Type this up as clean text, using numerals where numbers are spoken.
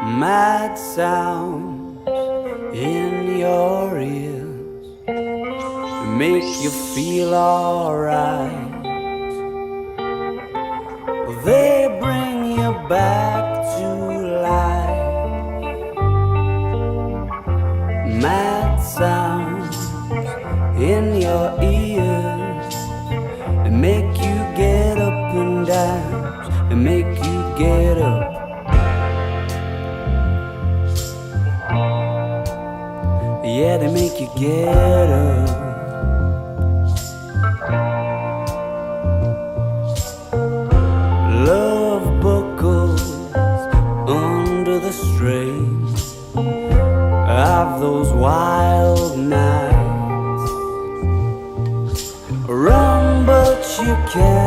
Mad sounds in your ears make you feel alright. They bring you back to life. Mad sounds in your ears, they make you get up and dance, they make you get up. Yeah, they make you get up. Love buckles under the strain of those wild nights. Run, but you can't